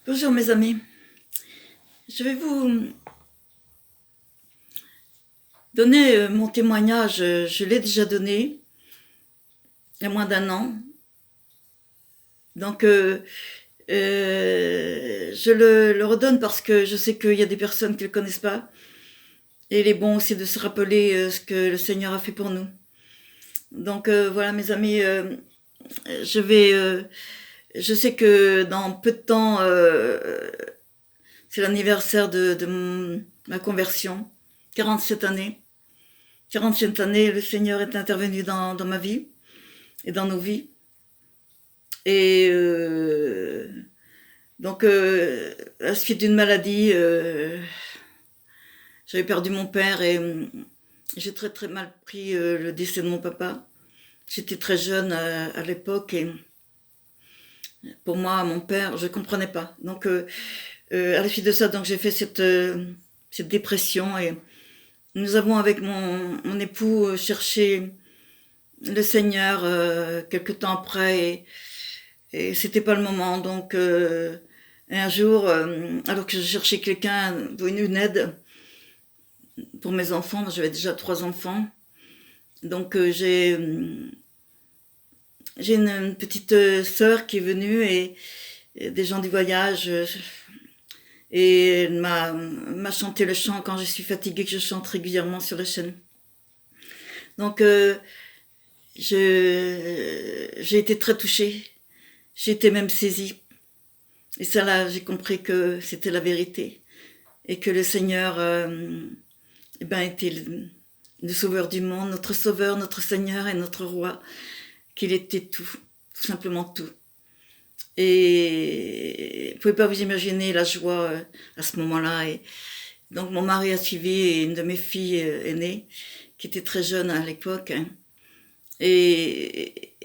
Bonjour mes amis, je vais vous donner mon témoignage, je l'ai déjà donné il y a moins d'un an, donc je le redonne parce que je sais qu'il y a des personnes qui ne le connaissent pas, et il est bon aussi de se rappeler ce que le Seigneur a fait pour nous. Donc voilà mes amis, je sais que dans peu de temps, c'est l'anniversaire de ma conversion, 47 années. 47 années, le Seigneur est intervenu dans ma vie et dans nos vies. Et donc, à la suite d'une maladie, j'avais perdu mon père et j'ai très très mal pris le décès de mon papa. J'étais très jeune à l'époque et pour moi, mon père, je ne comprenais pas. Donc, à la suite de ça, donc j'ai fait cette dépression et nous avons avec mon époux cherché le Seigneur quelque temps après et c'était pas le moment. Donc un jour, alors que je cherchais quelqu'un, une aide pour mes enfants, j'avais déjà 3 enfants. Donc j'ai une petite sœur qui est venue et des gens du voyage et elle m'a chanté le chant quand je suis fatiguée, que je chante régulièrement sur la chaîne. Donc j'ai été très touchée, j'ai été même saisie. Et ça là, j'ai compris que c'était la vérité et que le Seigneur était le sauveur du monde, notre sauveur, notre Seigneur et notre roi, qu'il était tout simplement tout. Et vous pouvez pas vous imaginer la joie à ce moment-là. Et donc mon mari a suivi et une de mes filles est née, qui était très jeune à l'époque. Hein. Et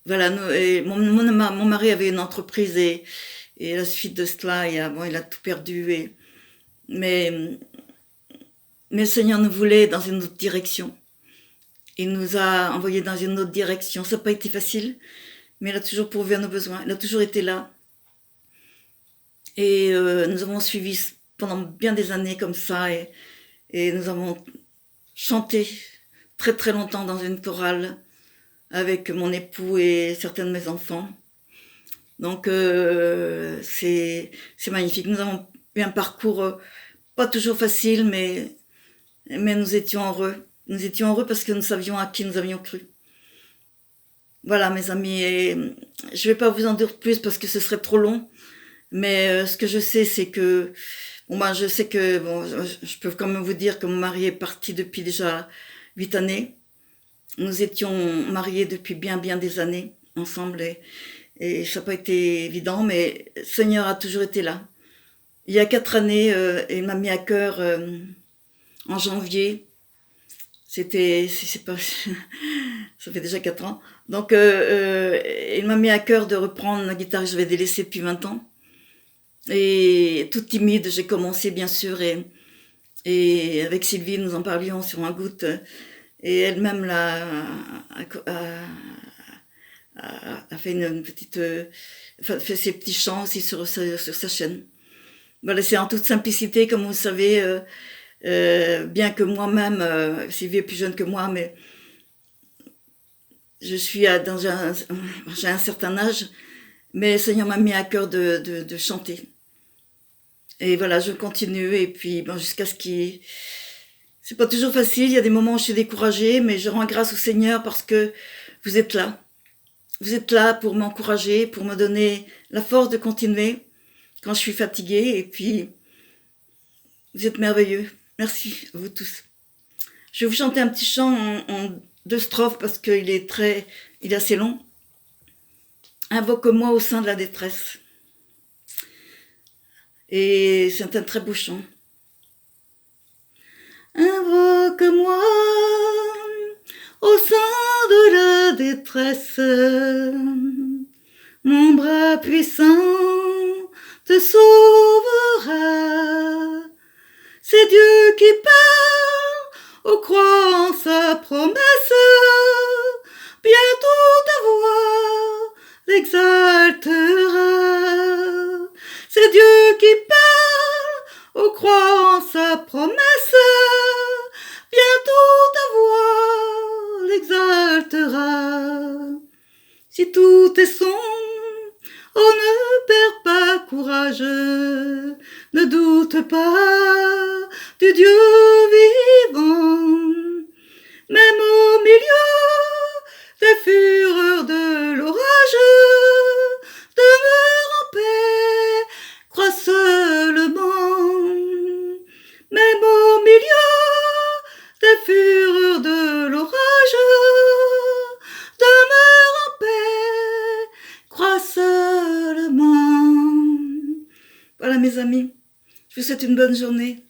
voilà, mon mari avait une entreprise et à la suite de cela, il a tout perdu. Mais, mais le Seigneur nous voulait dans une autre direction. Il nous a envoyés dans une autre direction. Ça n'a pas été facile, mais il a toujours pourvu à nos besoins. Il a toujours été là. Et nous avons suivi pendant bien des années comme ça. Et nous avons chanté très très longtemps dans une chorale avec mon époux et certains de mes enfants. Donc c'est magnifique. Nous avons eu un parcours pas toujours facile, mais nous étions heureux. Nous étions heureux parce que nous savions à qui nous avions cru. Voilà mes amis, et je vais pas vous en dire plus parce que ce serait trop long, mais ce que je sais c'est que, je sais que, je peux quand même vous dire que mon mari est parti depuis déjà 8 années. Nous étions mariés depuis bien des années ensemble et ça n'a pas été évident, mais le Seigneur a toujours été là. Il y a 4 années, il m'a mis à cœur en janvier. C'est pas, ça fait déjà 4 ans. Donc il m'a mis à cœur de reprendre la guitare que j'avais délaissée depuis 20 ans. Et toute timide, j'ai commencé bien sûr et avec Sylvie, nous en parlions sur un goutte. Et elle-même a fait une petite, fait ses petits chants aussi sur sa chaîne. Voilà, c'est en toute simplicité, comme vous le savez, bien que moi-même, Sylvie est plus jeune que moi, mais je suis j'ai un certain âge, mais le Seigneur m'a mis à cœur de chanter. Et voilà, je continue, et puis jusqu'à ce qu'il... C'est pas toujours facile, il y a des moments où je suis découragée, mais je rends grâce au Seigneur parce que vous êtes là. Vous êtes là pour m'encourager, pour me donner la force de continuer quand je suis fatiguée, et puis vous êtes merveilleux. Merci à vous tous. Je vais vous chanter un petit chant en 2 strophes parce qu'il est assez long. Invoque-moi au sein de la détresse. Et c'est un très beau chant. Invoque-moi au sein de la détresse. Mon bras puissant te sauvera. C'est Dieu qui parle, ô croyant sa promesse. Bientôt ta voix l'exaltera. C'est C'est Dieu qui parle, ô croire en sa promesse. Bientôt ta voix l'exaltera. Si tout est sombre, oh ne perds pas courage, ne doute pas du Dieu vivant. Même au milieu des fureurs de l'orage, demeure en paix, crois seulement. Même au milieu des fureurs de l'orage, demeure en paix, crois seulement. Voilà mes amis, je vous souhaite une bonne journée.